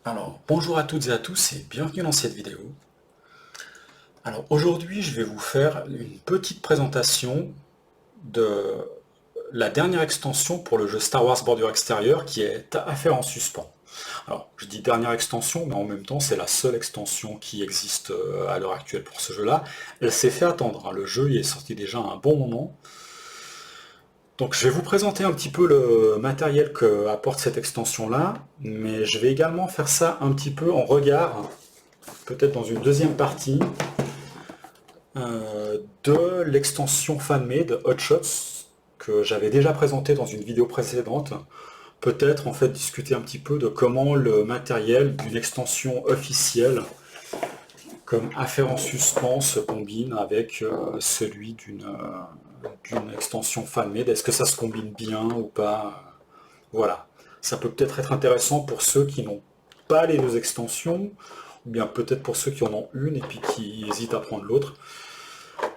Alors, bonjour à toutes et à tous et bienvenue dans cette vidéo. Alors aujourd'hui, je vais vous faire une petite présentation de la dernière extension pour le jeu Star Wars Bordure Extérieure qui est Affaire en suspens. Alors, je dis dernière extension, mais en même temps, c'est la seule extension qui existe à l'heure actuelle pour ce jeu-là. Elle s'est fait attendre, hein. Le jeu il est sorti déjà à un bon moment. Donc je vais vous présenter un petit peu le matériel que apporte cette extension-là, mais je vais également faire ça un petit peu en regard, peut-être dans une deuxième partie, de l'extension FanMade Hot Shots que j'avais déjà présenté dans une vidéo précédente. Peut-être en fait discuter un petit peu de comment le matériel d'une extension officielle comme Affaire en suspens se combine avec celui d'une extension FanMade. Est-ce que ça se combine bien ou pas? Voilà. Ça peut peut-être être intéressant pour ceux qui n'ont pas les deux extensions, ou bien peut-être pour ceux qui en ont une et puis qui hésitent à prendre l'autre.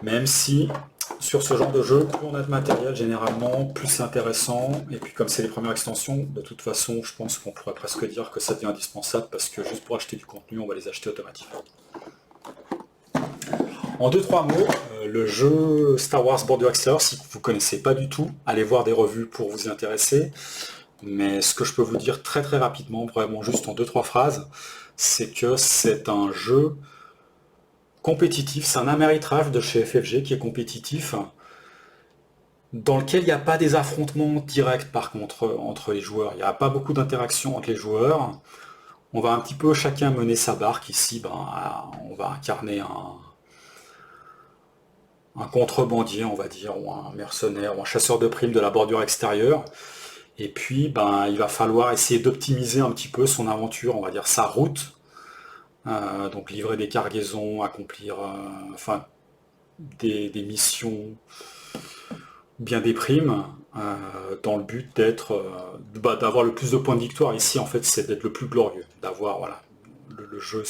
Même si, sur ce genre de jeu, plus on a de matériel, généralement, plus c'est intéressant. Et puis comme c'est les premières extensions, de toute façon, je pense qu'on pourrait presque dire que ça devient indispensable, parce que juste pour acheter du contenu, on va les acheter automatiquement. En deux trois mots, le jeu Star Wars Border Exterior, si vous ne connaissez pas du tout, allez voir des revues pour vous y intéresser. Mais ce que je peux vous dire très très rapidement, vraiment juste en deux trois phrases, c'est que c'est un jeu compétitif, c'est un Ameritrash de chez FFG qui est compétitif, dans lequel il n'y a pas des affrontements directs par contre entre les joueurs. Il n'y a pas beaucoup d'interactions entre les joueurs. On va un petit peu chacun mener sa barque. Ici, on va incarner un contrebandier, on va dire, ou un mercenaire, ou un chasseur de primes de la bordure extérieure. Et puis, il va falloir essayer d'optimiser un petit peu son aventure, on va dire sa route. Donc livrer des cargaisons, accomplir des missions, bien des primes, dans le but d'avoir le plus de points de victoire. Ici, en fait, c'est d'être le plus glorieux, d'avoir, voilà, le jeu,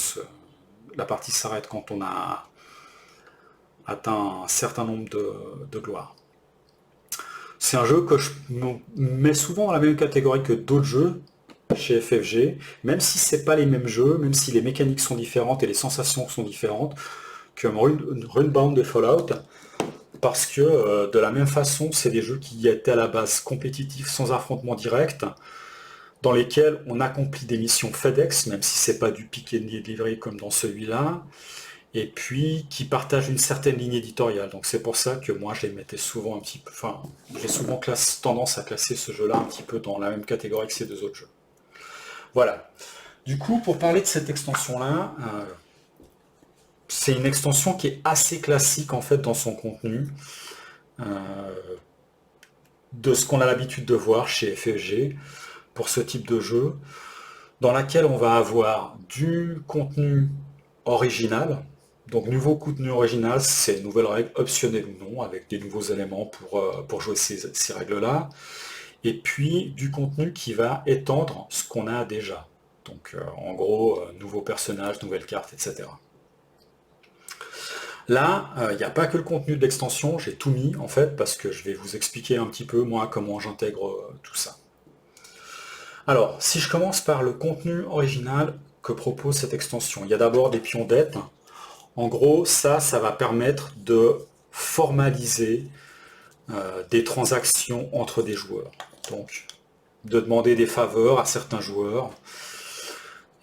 la partie s'arrête quand on a atteint un certain nombre de gloires. C'est un jeu que je mets souvent dans la même catégorie que d'autres jeux chez FFG, même si c'est pas les mêmes jeux, même si les mécaniques sont différentes et les sensations sont différentes, comme Runbound de Fallout, parce que de la même façon, c'est des jeux qui étaient à la base compétitifs, sans affrontement direct, dans lesquels on accomplit des missions FedEx, même si c'est pas du pick and delivery comme dans celui-là, et puis qui partagent une certaine ligne éditoriale. Donc c'est pour ça que moi je les mettais souvent un petit peu, enfin j'ai souvent tendance à classer ce jeu-là un petit peu dans la même catégorie que ces deux autres jeux. Voilà. Du coup, pour parler de cette extension-là, c'est une extension qui est assez classique en fait dans son contenu, de ce qu'on a l'habitude de voir chez FFG pour ce type de jeu, dans laquelle on va avoir du contenu original. Donc nouveau contenu original, c'est nouvelles règles optionnelles ou non, avec des nouveaux éléments pour jouer ces règles-là. Et puis du contenu qui va étendre ce qu'on a déjà. Donc en gros, nouveaux personnages, nouvelles cartes, etc. Là, il n'y a pas que le contenu de l'extension, j'ai tout mis en fait, parce que je vais vous expliquer un petit peu moi comment j'intègre tout ça. Alors, si je commence par le contenu original que propose cette extension, il y a d'abord des pions d'aide. En gros, ça va permettre de formaliser des transactions entre des joueurs. Donc, de demander des faveurs à certains joueurs.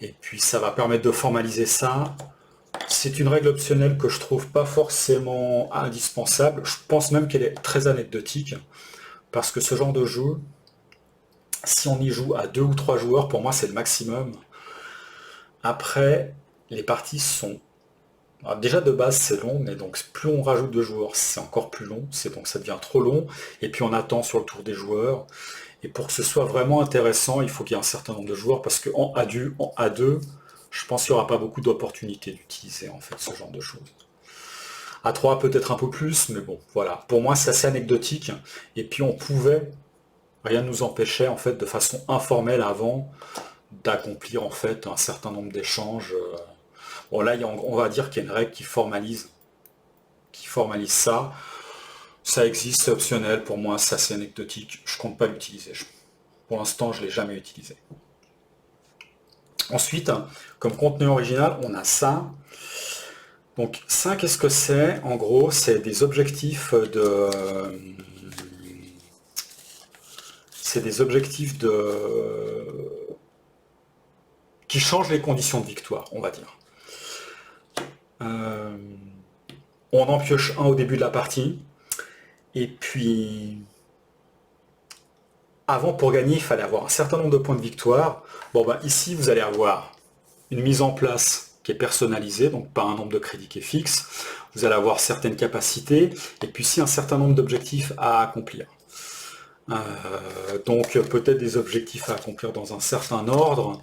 Et puis, ça va permettre de formaliser ça. C'est une règle optionnelle que je trouve pas forcément indispensable. Je pense même qu'elle est très anecdotique. Parce que ce genre de jeu, si on y joue à deux ou trois joueurs, pour moi, c'est le maximum. Après, les parties sont... Alors déjà de base c'est long, mais donc plus on rajoute de joueurs, c'est encore plus long, donc ça devient trop long, et puis on attend sur le tour des joueurs. Et pour que ce soit vraiment intéressant, il faut qu'il y ait un certain nombre de joueurs, parce qu'en en A2, je pense qu'il n'y aura pas beaucoup d'opportunités d'utiliser en fait ce genre de choses. À 3 peut-être un peu plus, mais bon, voilà. Pour moi c'est assez anecdotique, et puis on pouvait, rien ne nous empêchait en fait de façon informelle avant d'accomplir en fait un certain nombre d'échanges. Bon là on va dire qu'il y a une règle qui formalise ça. Ça existe, c'est optionnel, pour moi c'est assez anecdotique, je compte pas l'utiliser. Pour l'instant je l'ai jamais utilisé. Ensuite, comme contenu original, on a ça. Donc ça, qu'est-ce que c'est? En gros, c'est des objectifs de... C'est des objectifs qui changent les conditions de victoire, on va dire. On en pioche un au début de la partie. Et puis, avant, pour gagner, il fallait avoir un certain nombre de points de victoire. Bon, ben, ici, vous allez avoir une mise en place qui est personnalisée, donc pas un nombre de crédits qui est fixe. Vous allez avoir certaines capacités, et puis ici, un certain nombre d'objectifs à accomplir. Donc, peut-être des objectifs à accomplir dans un certain ordre,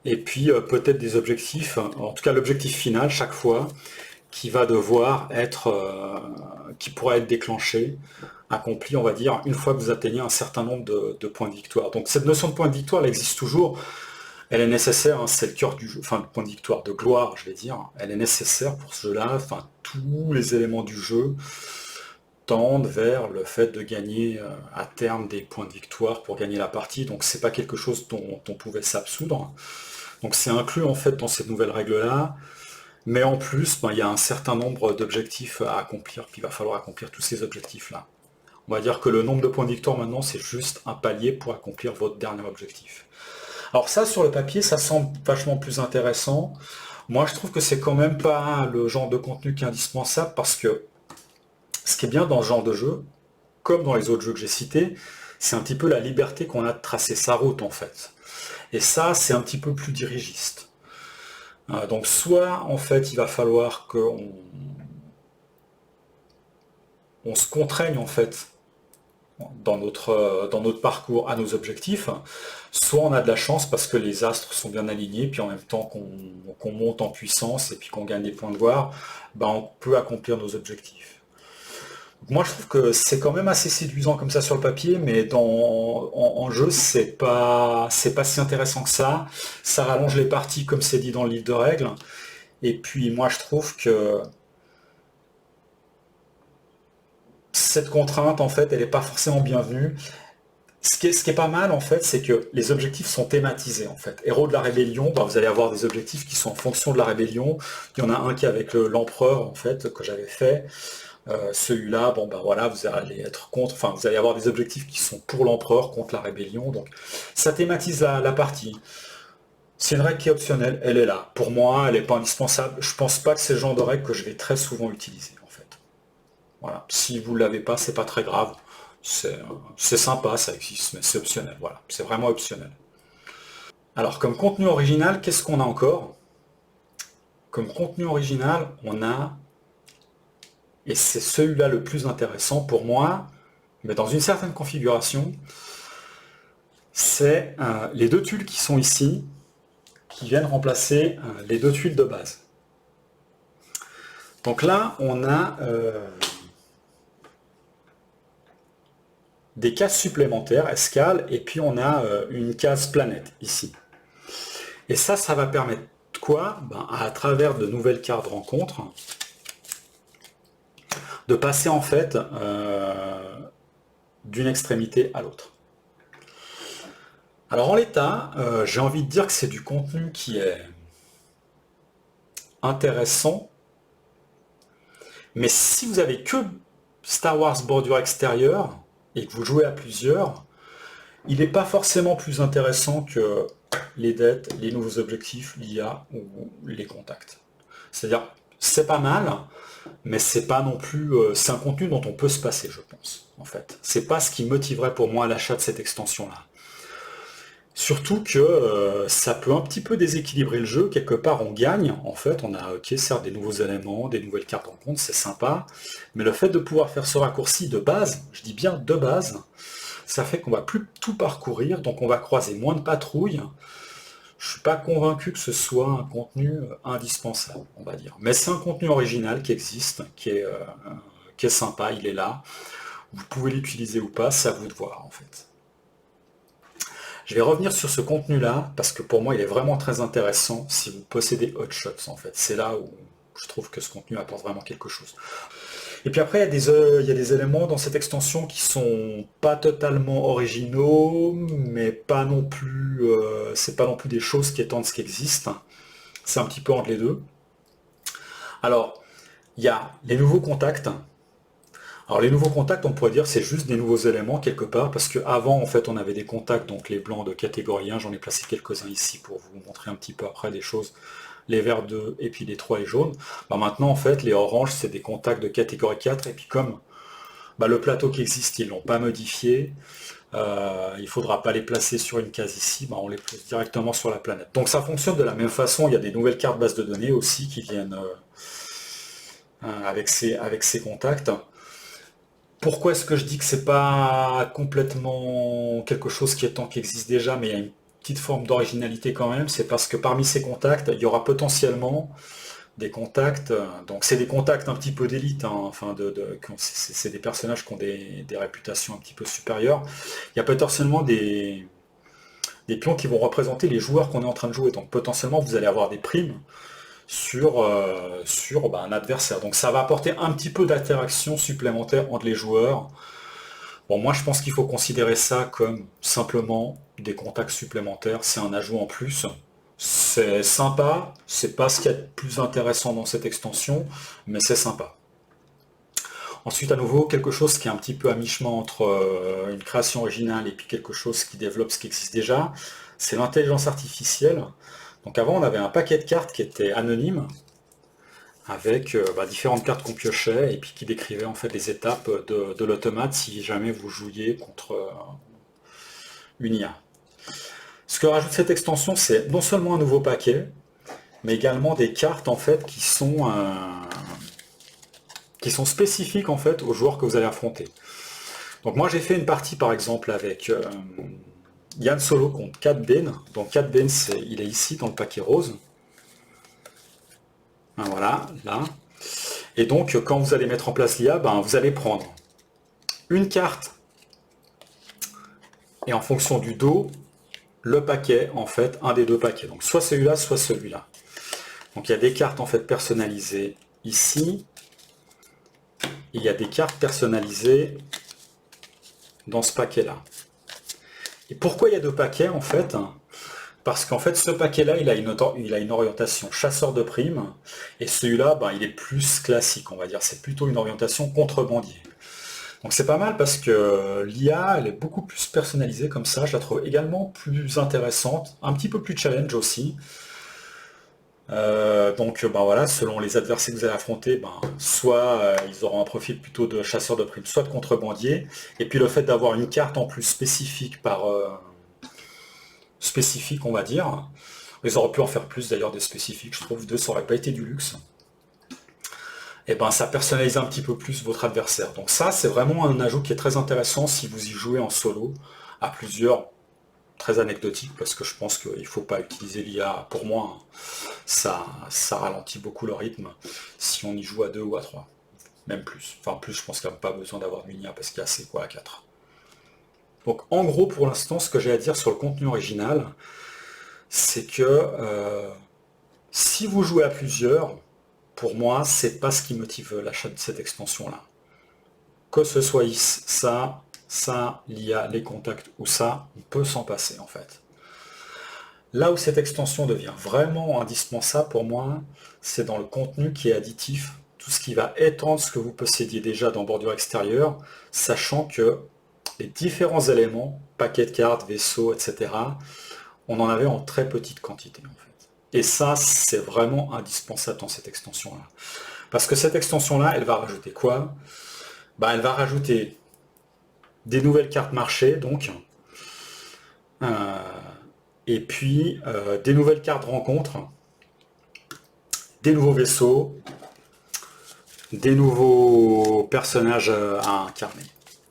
et puis peut-être des objectifs, en tout cas l'objectif final, chaque fois, qui va devoir être, qui pourra être déclenché, accompli, on va dire, une fois que vous atteignez un certain nombre de points de victoire. Donc cette notion de point de victoire, elle existe toujours, elle est nécessaire, hein, c'est le cœur du jeu, enfin le point de victoire, de gloire, je vais dire, elle est nécessaire pour ce jeu-là, enfin tous les éléments du jeu tendent vers le fait de gagner à terme des points de victoire pour gagner la partie, donc c'est pas quelque chose dont on pouvait s'absoudre. Donc c'est inclus en fait dans cette nouvelle règle-là. Mais en plus, ben, il y a un certain nombre d'objectifs à accomplir, puis il va falloir accomplir tous ces objectifs-là. On va dire que le nombre de points de victoire maintenant, c'est juste un palier pour accomplir votre dernier objectif. Alors ça, sur le papier, ça semble vachement plus intéressant. Moi, je trouve que c'est quand même pas le genre de contenu qui est indispensable, parce que ce qui est bien dans ce genre de jeu, comme dans les autres jeux que j'ai cités, c'est un petit peu la liberté qu'on a de tracer sa route, en fait. Et ça, c'est un petit peu plus dirigiste. Donc soit en fait il va falloir qu'on se contraigne en fait dans notre parcours à nos objectifs, soit on a de la chance parce que les astres sont bien alignés, puis en même temps qu'on monte en puissance et puis qu'on gagne des points de gloire, ben, on peut accomplir nos objectifs. Donc moi je trouve que c'est quand même assez séduisant comme ça sur le papier, mais en jeu c'est pas si intéressant que ça rallonge les parties comme c'est dit dans le livre de règles. Et puis moi je trouve que cette contrainte en fait elle n'est pas forcément bienvenue. Ce qui est pas mal en fait, c'est que les objectifs sont thématisés en fait. Héros de la rébellion, bah, vous allez avoir des objectifs qui sont en fonction de la rébellion. Il y en a un qui est avec l'empereur en fait que j'avais fait. Celui-là, bon ben voilà, vous allez être contre, enfin vous allez avoir des objectifs qui sont pour l'empereur, contre la rébellion. Donc ça thématise la partie. C'est une règle qui est optionnelle, elle est là. Pour moi, elle n'est pas indispensable. Je pense pas que c'est le genre de règle que je vais très souvent utiliser, en fait. Voilà. Si vous ne l'avez pas, c'est pas très grave. C'est sympa, ça existe, mais c'est optionnel. Voilà. C'est vraiment optionnel. Alors, comme contenu original, qu'est-ce qu'on a encore? Comme contenu original, on a, et c'est celui-là le plus intéressant pour moi, mais dans une certaine configuration, c'est les deux tuiles qui sont ici, qui viennent remplacer les deux tuiles de base. Donc là, on a des cases supplémentaires, escale, et puis on a une case planète ici. Et ça va permettre quoi? Ben, à travers de nouvelles cartes de rencontre, de passer en fait d'une extrémité à l'autre. Alors en l'état, j'ai envie de dire que c'est du contenu qui est intéressant, mais si vous avez que Star Wars bordure extérieure et que vous jouez à plusieurs, il n'est pas forcément plus intéressant que les dettes, les nouveaux objectifs, l'IA ou les contacts. C'est-à-dire, c'est pas mal, mais c'est pas non plus... c'est un contenu dont on peut se passer, je pense, en fait. C'est pas ce qui motiverait pour moi l'achat de cette extension-là. Surtout que ça peut un petit peu déséquilibrer le jeu, quelque part on gagne, en fait, on a, ok, certes des nouveaux éléments, des nouvelles cartes en compte, c'est sympa, mais le fait de pouvoir faire ce raccourci de base, je dis bien de base, ça fait qu'on va plus tout parcourir, donc on va croiser moins de patrouilles. Je suis pas convaincu que ce soit un contenu indispensable, on va dire. Mais c'est un contenu original qui existe, qui est sympa, il est là. Vous pouvez l'utiliser ou pas, c'est à vous de voir en fait. Je vais revenir sur ce contenu-là, parce que pour moi il est vraiment très intéressant si vous possédez Hot Shots en fait. C'est là où je trouve que ce contenu apporte vraiment quelque chose. Et puis après, il y a des éléments dans cette extension qui sont pas totalement originaux, mais pas non plus, c'est pas non plus des choses qui étendent ce qui existe. C'est un petit peu entre les deux. Alors, il y a les nouveaux contacts. Alors les nouveaux contacts, on pourrait dire c'est juste des nouveaux éléments quelque part, parce qu'avant en fait on avait des contacts, donc les blancs de catégorie 1, j'en ai placé quelques-uns ici pour vous montrer un petit peu après des choses, les verts 2 et puis les 3 et jaunes. Bah, maintenant en fait les oranges c'est des contacts de catégorie 4, et puis comme bah, le plateau qui existe ils l'ont pas modifié, il ne faudra pas les placer sur une case ici, bah, on les place directement sur la planète. Donc ça fonctionne de la même façon, il y a des nouvelles cartes bases de données aussi qui viennent avec ces contacts. Pourquoi est-ce que je dis que c'est pas complètement quelque chose qui existe déjà, mais il y a une petite forme d'originalité quand même? C'est parce que parmi ces contacts, il y aura potentiellement des contacts, donc c'est des contacts un petit peu d'élite, hein, enfin c'est des personnages qui ont des réputations un petit peu supérieures. Il y a potentiellement des pions qui vont représenter les joueurs qu'on est en train de jouer, donc potentiellement vous allez avoir des primes sur bah, un adversaire. Donc ça va apporter un petit peu d'interaction supplémentaire entre les joueurs. Bon, moi je pense qu'il faut considérer ça comme simplement des contacts supplémentaires, c'est un ajout en plus. C'est sympa, c'est pas ce qu'il y a de plus intéressant dans cette extension, mais c'est sympa. Ensuite, à nouveau, quelque chose qui est un petit peu à mi-chemin entre une création originale et puis quelque chose qui développe ce qui existe déjà, c'est l'intelligence artificielle. Donc avant, on avait un paquet de cartes qui était anonyme, avec bah, différentes cartes qu'on piochait et puis qui décrivaient en fait les étapes de l'automate si jamais vous jouiez contre une IA. Ce que rajoute cette extension, c'est non seulement un nouveau paquet, mais également des cartes en fait qui sont spécifiques en fait aux joueurs que vous allez affronter. Donc moi j'ai fait une partie par exemple avec Yann Solo contre Cat Bane. Donc Cat Bane il est ici dans le paquet rose. Voilà, là. Et donc quand vous allez mettre en place l'IA, ben, vous allez prendre une carte et en fonction du dos, le paquet, en fait, un des deux paquets. Donc soit celui-là, soit celui-là. Donc il y a des cartes en fait personnalisées ici. Il y a des cartes personnalisées dans ce paquet-là. Et pourquoi il y a deux paquets en fait? Parce qu'en fait ce paquet-là, il a une orientation chasseur de primes, et celui-là, ben, il est plus classique, on va dire. C'est plutôt une orientation contrebandier. Donc c'est pas mal parce que l'IA, elle est beaucoup plus personnalisée comme ça, je la trouve également plus intéressante, un petit peu plus challenge aussi. Donc ben voilà, selon les adversaires que vous allez affronter, ben, soit ils auront un profil plutôt de chasseur de primes, soit de contrebandier. Et puis le fait d'avoir une carte en plus spécifique spécifique, on va dire. Ils auraient pu en faire plus d'ailleurs des spécifiques, je trouve, deux, ça aurait pas été du luxe. Et ben ça personnalise un petit peu plus votre adversaire. Donc ça, c'est vraiment un ajout qui est très intéressant si vous y jouez en solo, à plusieurs, très anecdotique, parce que je pense qu'il ne faut pas utiliser l'IA, pour moi, hein. Ça ralentit beaucoup le rythme si on y joue à deux ou à trois, même plus. Enfin plus, je pense qu'il n'y a pas besoin d'avoir de l'IA, parce qu'il y a assez quoi à 4. Donc en gros, pour l'instant, ce que j'ai à dire sur le contenu original, c'est que si vous jouez à plusieurs, pour moi, c'est pas ce qui motive l'achat de cette extension-là. Que ce soit ça, l'IA, les contacts ou ça, on peut s'en passer en fait. Là où cette extension devient vraiment indispensable pour moi, c'est dans le contenu qui est additif, tout ce qui va étendre ce que vous possédiez déjà dans bordure extérieure, sachant que les différents éléments, paquets de cartes, vaisseaux, etc., on en avait en très petite quantité en fait. Et ça, c'est vraiment indispensable dans cette extension-là. Parce que cette extension-là, elle va rajouter quoi? Bah, elle va rajouter des nouvelles cartes marché, donc, et puis des nouvelles cartes rencontres, des nouveaux vaisseaux, des nouveaux personnages à incarner.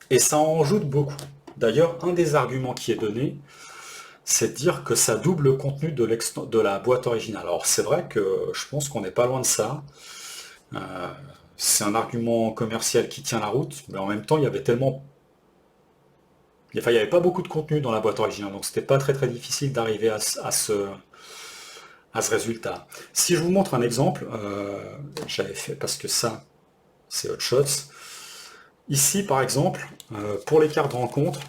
Et ça en rajoute beaucoup. D'ailleurs, un des arguments qui est donné, c'est de dire que ça double le contenu de la boîte originale. Alors c'est vrai que je pense qu'on n'est pas loin de ça. C'est un argument commercial qui tient la route, mais en même temps, il y avait tellement... Enfin, il n'y avait pas beaucoup de contenu dans la boîte originale, donc c'était pas très très difficile d'arriver à ce résultat. Si je vous montre un exemple, j'avais fait, parce que ça, c'est Hotshots. Ici, par exemple, pour les cartes de rencontre,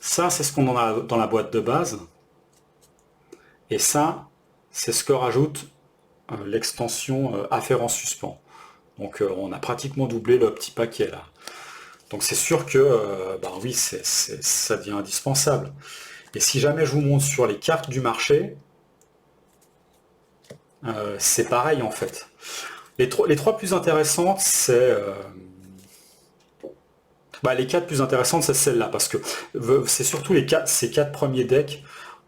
ça, c'est ce qu'on en a dans la boîte de base. Et ça, c'est ce que rajoute l'extension Affaires en suspens. Donc on a pratiquement doublé le petit paquet là. Donc c'est sûr que bah oui, ça devient indispensable. Et si jamais je vous montre sur les cartes du marché, c'est pareil en fait. Les trois plus intéressantes, c'est... les quatre plus intéressantes, c'est celle-là, parce que c'est surtout ces quatre premiers decks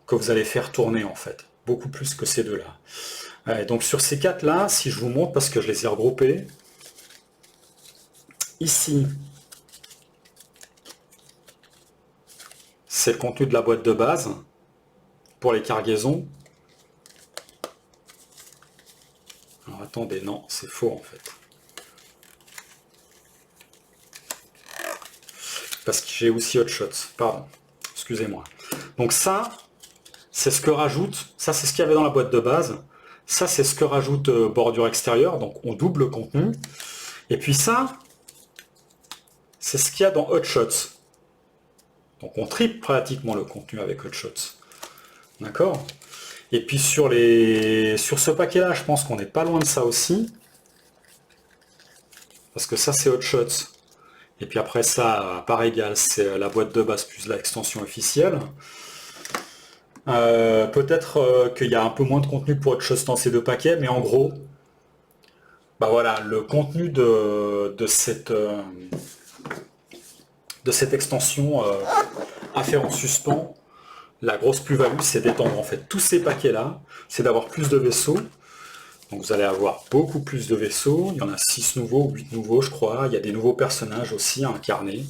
que vous allez faire tourner en fait. Beaucoup plus que ces deux-là. Donc sur ces quatre-là, si je vous montre, parce que je les ai regroupés, ici, c'est le contenu de la boîte de base pour les cargaisons. Alors attendez, non, c'est faux en fait. Parce que j'ai aussi Hotshots, pardon, excusez-moi. Donc ça, c'est ce que rajoute, ça c'est ce qu'il y avait dans la boîte de base, ça c'est ce que rajoute bordure extérieure, donc on double le contenu. Et puis ça, c'est ce qu'il y a dans Hotshots. Donc on triple pratiquement le contenu avec Hotshots. D'accord? Et puis sur ce paquet-là, je pense qu'on n'est pas loin de ça aussi. Parce que ça c'est Hotshots. Et puis après ça, à part égale, c'est la boîte de base plus l'extension officielle. Peut-être qu'il y a un peu moins de contenu pour Hotshots dans ces deux paquets, mais en gros, bah voilà, le contenu de cette extension Affaires en suspens, la grosse plus-value, c'est d'étendre en fait tous ces paquets-là, c'est d'avoir plus de vaisseaux. Donc vous allez avoir beaucoup plus de vaisseaux, il y en a 6 nouveaux, 8 nouveaux je crois, il y a des nouveaux personnages aussi à incarner.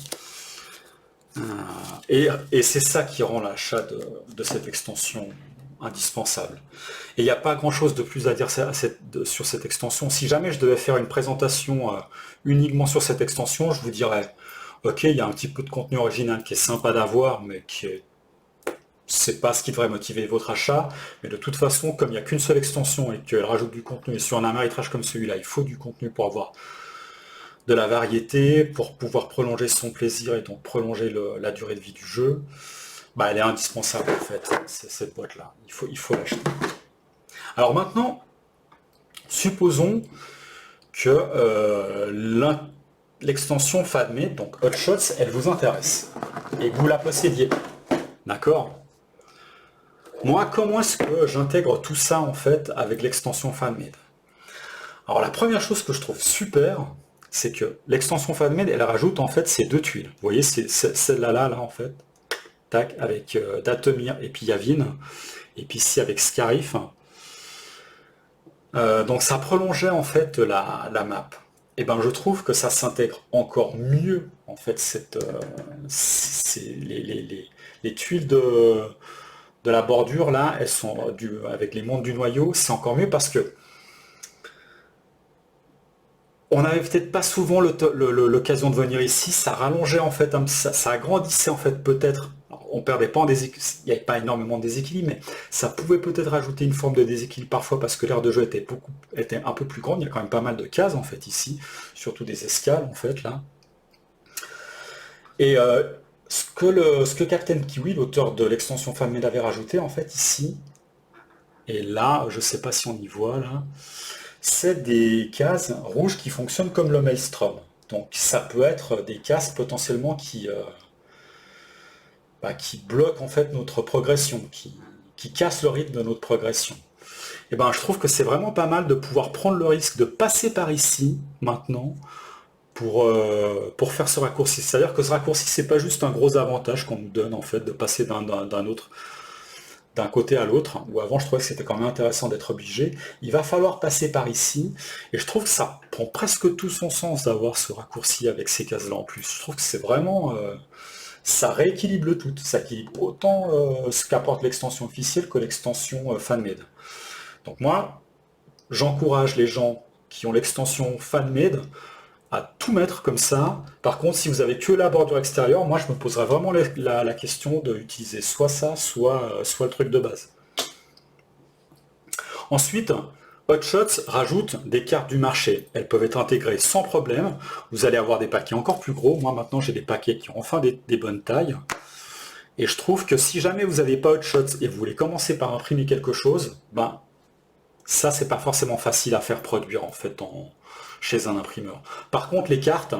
Et c'est ça qui rend l'achat de cette extension indispensable. Et il n'y a pas grand chose de plus à dire sur cette extension. Si jamais je devais faire une présentation uniquement sur cette extension, je vous dirais, ok, il y a un petit peu de contenu original qui est sympa d'avoir, mais c'est pas ce qui devrait motiver votre achat, mais de toute façon, comme il n'y a qu'une seule extension et qu'elle rajoute du contenu, et sur un arbitrage comme celui-là, il faut du contenu pour avoir de la variété, pour pouvoir prolonger son plaisir et donc prolonger la durée de vie du jeu, bah, elle est indispensable en fait, cette boîte-là. Il faut l'acheter. Alors maintenant, supposons que l'extension FADME, donc Hotshots, elle vous intéresse, et que vous la possédiez. D'accord? Moi, comment est-ce que j'intègre tout ça en fait avec l'extension FanMade? Alors la première chose que je trouve super, c'est que l'extension FanMade, elle rajoute en fait ces deux tuiles. Vous voyez, c'est celle-là, là en fait, tac, avec Dathomir et puis Yavin, et puis ici avec Scarif. Donc ça prolongeait en fait la map. Et ben je trouve que ça s'intègre encore mieux en fait les tuiles de la bordure là, elles sont avec les mondes du noyau, c'est encore mieux parce que on n'avait peut-être pas souvent l'occasion de venir ici, ça rallongeait en fait, ça agrandissait en fait peut-être, on perdait pas en déséquilibre, il n'y avait pas énormément de déséquilibre, mais ça pouvait peut-être rajouter une forme de déséquilibre parfois parce que l'aire de jeu était un peu plus grande, il y a quand même pas mal de cases en fait ici, surtout des escales en fait là. Et ce que Captain Kiwi, l'auteur de l'extension FanMade, avait rajouté en fait ici, et là, je sais pas si on y voit là, c'est des cases rouges qui fonctionnent comme le Maelstrom. Donc ça peut être des cases potentiellement qui bloquent en fait notre progression, qui cassent le rythme de notre progression. Et ben je trouve que c'est vraiment pas mal de pouvoir prendre le risque de passer par ici maintenant pour faire ce raccourci. C'est-à-dire que ce raccourci, c'est pas juste un gros avantage qu'on nous donne en fait de passer d'un côté à l'autre, où avant je trouvais que c'était quand même intéressant d'être obligé. Il va falloir passer par ici, et je trouve que ça prend presque tout son sens d'avoir ce raccourci avec ces cases-là en plus. Je trouve que c'est vraiment... ça rééquilibre le tout. Ça équilibre autant ce qu'apporte l'extension officielle que l'extension FanMade. Donc moi, j'encourage les gens qui ont l'extension FanMade à tout mettre comme ça. Par contre, si vous avez que la bordure extérieure, moi je me poserais vraiment la question d'utiliser soit ça, soit le truc de base. Ensuite, Hotshots rajoute des cartes du marché. Elles peuvent être intégrées sans problème. Vous allez avoir des paquets encore plus gros. Moi maintenant j'ai des paquets qui ont enfin des bonnes tailles. Et je trouve que si jamais vous n'avez pas Hotshots et vous voulez commencer par imprimer quelque chose, ben ça c'est pas forcément facile à faire produire en fait chez un imprimeur. Par contre les cartes,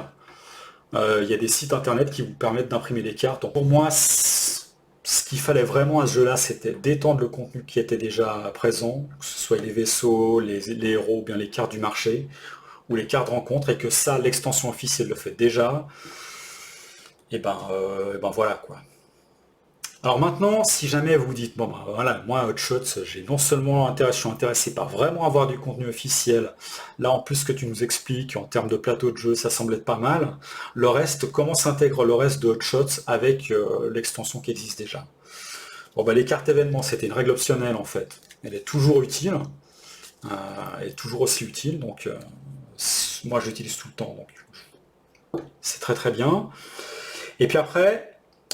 il y a des sites internet qui vous permettent d'imprimer des cartes. Donc, pour moi, ce qu'il fallait vraiment à ce jeu-là, c'était d'étendre le contenu qui était déjà présent, que ce soit les vaisseaux, les héros, ou bien les cartes du marché, ou les cartes de rencontre, et que ça, l'extension officielle le fait déjà. Et ben voilà quoi. Alors maintenant, si jamais vous dites, bon ben voilà, moi Hotshots, j'ai non seulement je suis intéressé par vraiment avoir du contenu officiel, là en plus ce que tu nous expliques en termes de plateau de jeu, ça semble être pas mal. Le reste, comment s'intègre le reste de Hotshots avec l'extension qui existe déjà? Bon ben les cartes événements, c'était une règle optionnelle en fait. Elle est toujours utile, elle est toujours aussi utile, donc moi j'utilise tout le temps, donc c'est très très bien. Et puis après,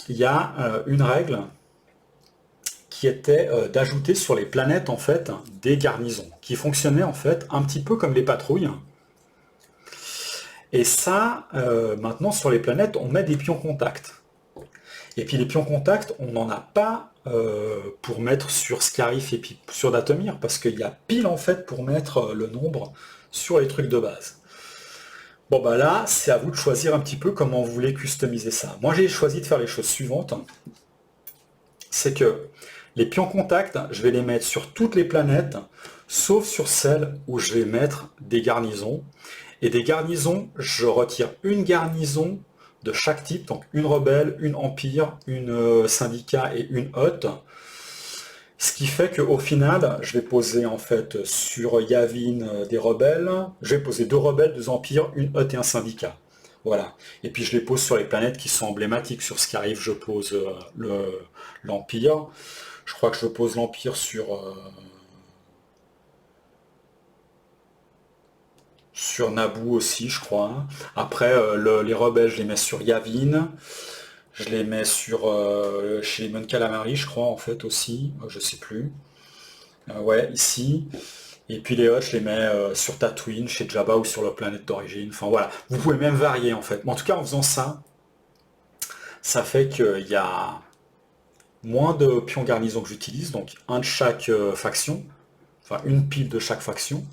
il y a une règle qui était d'ajouter sur les planètes en fait des garnisons, qui fonctionnaient en fait un petit peu comme les patrouilles. Et ça, maintenant sur les planètes, on met des pions contact. Et puis les pions contact, on n'en a pas pour mettre sur Scarif et puis sur Datomir, parce qu'il y a pile en fait pour mettre le nombre sur les trucs de base. Bon bah là, c'est à vous de choisir un petit peu comment vous voulez customiser ça. Moi j'ai choisi de faire les choses suivantes. C'est que les pions contact, je vais les mettre sur toutes les planètes, sauf sur celles où je vais mettre des garnisons. Et des garnisons, je retire une garnison de chaque type, donc une rebelle, une empire, une syndicat et une hotte. Ce qui fait qu'au final, je vais poser en fait sur Yavin des rebelles, je vais poser 2 rebelles, 2 empires, une hotte et un syndicat. Voilà. Et puis je les pose sur les planètes qui sont emblématiques. Sur Scarif, je pose l'empire. Je crois que je pose l'empire sur Naboo aussi, je crois. Après, les rebelles, je les mets sur Yavin. Je les mets chez les Mon Calamari, je crois, en fait, aussi. Je sais plus. Ouais, ici. Et puis les Hutt, je les mets sur Tatooine, chez Jabba ou sur leur planète d'origine. Enfin voilà, vous pouvez même varier en fait. Mais en tout cas, en faisant ça, ça fait qu'il y a moins de pions garnison que j'utilise, donc un de chaque faction, enfin une pile de chaque faction.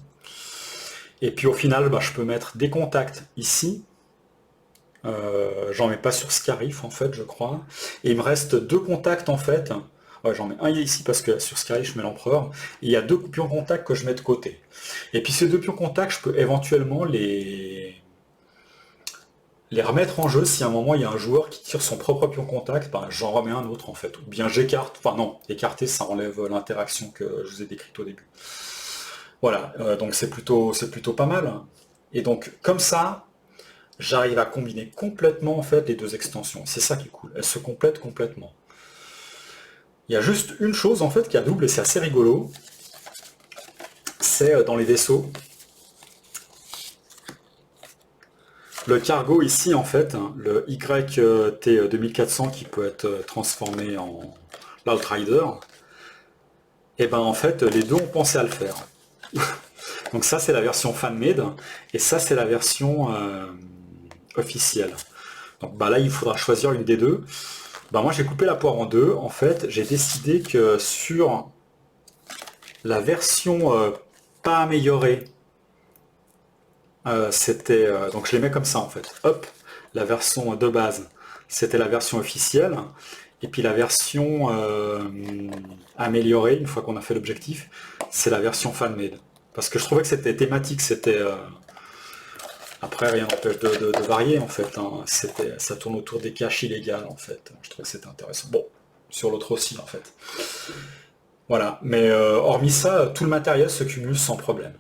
Et puis au final, bah, je peux mettre des contacts ici. J'en mets pas sur Scarif en fait, je crois. Et il me reste 2 contacts en fait. Ouais, j'en mets un ici parce que sur Scarif je mets l'empereur. Et il y a 2 pions contacts que je mets de côté. Et puis ces 2 pions contacts, je peux éventuellement les remettre en jeu si à un moment il y a un joueur qui tire son propre pion contact, ben, j'en remets un autre en fait. Ou bien j'écarte, enfin non, écarter ça enlève l'interaction que je vous ai décrite au début. Voilà, donc c'est plutôt pas mal. Et donc comme ça, j'arrive à combiner complètement en fait les 2 extensions. C'est ça qui est cool, elles se complètent complètement. Il y a juste une chose en fait qui a double et c'est assez rigolo, c'est dans les vaisseaux. Le cargo ici en fait, hein, le YT 2400 qui peut être transformé en l'Outrider, et ben en fait les deux ont pensé à le faire. Donc ça c'est la version fan-made et ça c'est la version officielle. Donc bah là il faudra choisir une des deux. Bah moi j'ai coupé la poire en deux. En fait j'ai décidé que sur la version pas améliorée, c'était donc je les mets comme ça en fait. Hop, la version de base c'était la version officielle. Et puis la version améliorée, une fois qu'on a fait l'objectif, c'est la version fan-made. Parce que je trouvais que c'était thématique, c'était... Après, rien n'empêche de varier, en fait. Hein. Ça tourne autour des caches illégales, en fait. Je trouvais que c'était intéressant. Bon, sur l'autre aussi, en fait. Voilà. Mais hormis ça, tout le matériel se cumule sans problème.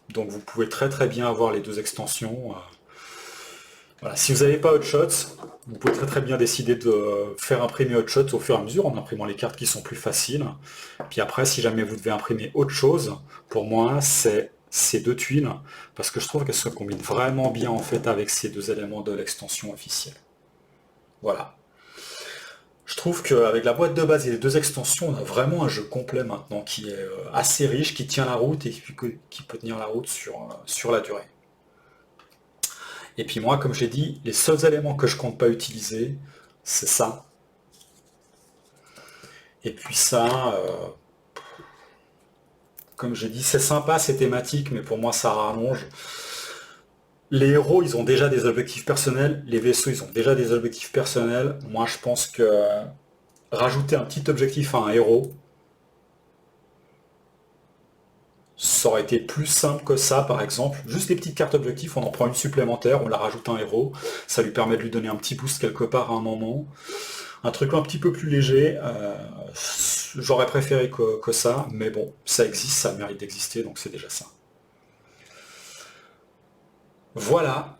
Donc vous pouvez très très bien avoir les 2 extensions. Voilà. Si vous n'avez pas Hotshots, vous pouvez très très bien décider de faire imprimer Hotshots au fur et à mesure en imprimant les cartes qui sont plus faciles. Puis après, si jamais vous devez imprimer autre chose, pour moi, c'est ces 2 tuiles, parce que je trouve qu'elles se combinent vraiment bien en fait avec ces 2 éléments de l'extension officielle. Voilà. Je trouve qu'avec la boîte de base et les deux extensions, on a vraiment un jeu complet maintenant qui est assez riche, qui tient la route et qui peut tenir la route sur la durée. Et puis moi, comme j'ai dit, les seuls éléments que je compte pas utiliser, c'est ça. Et puis ça, comme j'ai dit, c'est sympa, c'est thématique, mais pour moi ça rallonge. Les héros, ils ont déjà des objectifs personnels, les vaisseaux, ils ont déjà des objectifs personnels. Moi, je pense que rajouter un petit objectif à un héros, ça aurait été plus simple que ça, par exemple. Juste des petites cartes objectifs, on en prend une supplémentaire, on la rajoute à un héros. Ça lui permet de lui donner un petit boost quelque part à un moment. Un truc un petit peu plus léger. J'aurais préféré que ça, mais bon, ça existe, ça mérite d'exister, donc c'est déjà ça. Voilà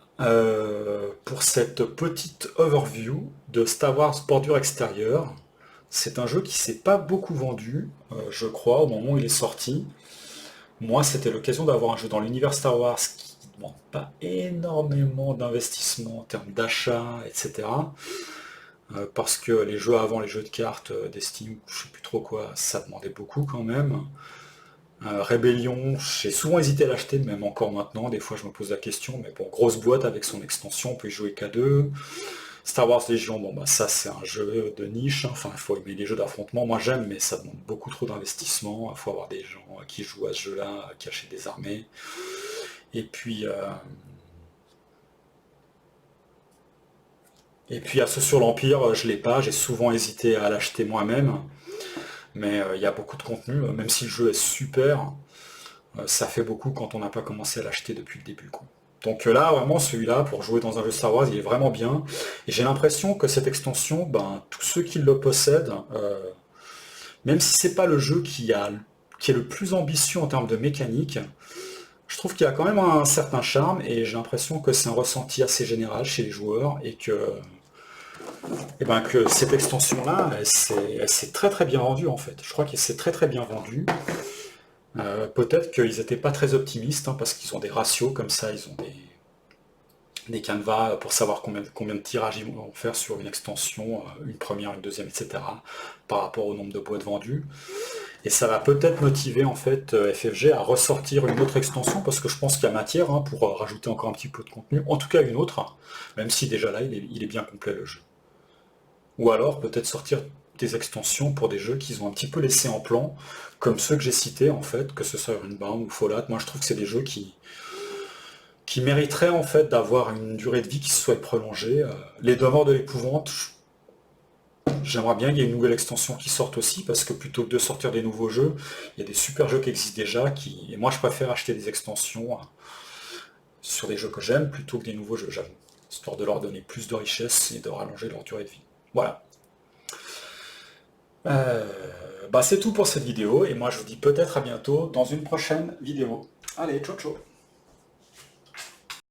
pour cette petite overview de Star Wars Bordure Extérieure. C'est un jeu qui s'est pas beaucoup vendu, je crois, au moment où il est sorti. Moi, c'était l'occasion d'avoir un jeu dans l'univers Star Wars qui ne demande pas énormément d'investissement en termes d'achat, etc. Parce que les jeux avant, les jeux de cartes, des Steam, je sais plus trop quoi, ça demandait beaucoup quand même. Rébellion, j'ai souvent hésité à l'acheter, même encore maintenant, des fois je me pose la question, mais bon, grosse boîte avec son extension, on peut y jouer qu'à deux. Star Wars Légion, bon bah ça c'est un jeu de niche, hein. Enfin il faut aimer les jeux d'affrontement, moi j'aime, mais ça demande beaucoup trop d'investissement, il faut avoir des gens qui jouent à ce jeu-là, qui achètent des armées. Et puis, Assaut sur l'Empire, je l'ai pas, j'ai souvent hésité à l'acheter moi-même, mais il y a beaucoup de contenu, même si le jeu est super, ça fait beaucoup quand on n'a pas commencé à l'acheter depuis le début, quoi. Donc là, vraiment, celui-là, pour jouer dans un jeu Star Wars, il est vraiment bien. Et j'ai l'impression que cette extension, ben, tous ceux qui le possèdent, même si c'est pas le jeu qui est le plus ambitieux en termes de mécanique, je trouve qu'il y a quand même un certain charme et j'ai l'impression que c'est un ressenti assez général chez les joueurs et que cette extension-là, elle s'est très très bien vendue en fait. Je crois qu'elle s'est très très bien vendue. Peut-être qu'ils n'étaient pas très optimistes, hein, parce qu'ils ont des ratios comme ça, ils ont des canevas pour savoir combien de tirages ils vont faire sur une extension, une première, une deuxième, etc., par rapport au nombre de boîtes vendues. Et ça va peut-être motiver en fait FFG à ressortir une autre extension, parce que je pense qu'il y a matière, hein, pour rajouter encore un petit peu de contenu, en tout cas une autre, hein, même si déjà là il est bien complet le jeu. Ou alors peut-être sortir des extensions pour des jeux qu'ils ont un petit peu laissés en plan, comme ceux que j'ai cités en fait, que ce soit Runebound ou Fallout. Moi je trouve que c'est des jeux qui mériteraient en fait d'avoir une durée de vie qui soit prolongée. Les Demeures de l'Épouvante, j'aimerais bien qu'il y ait une nouvelle extension qui sorte aussi, parce que plutôt que de sortir des nouveaux jeux, il y a des super jeux qui existent déjà, et moi je préfère acheter des extensions sur des jeux que j'aime plutôt que des nouveaux jeux, j'avoue, histoire de leur donner plus de richesse et de rallonger leur durée de vie. Voilà. Euh, c'est tout pour cette vidéo, et moi je vous dis peut-être à bientôt dans une prochaine vidéo. Allez, ciao ciao.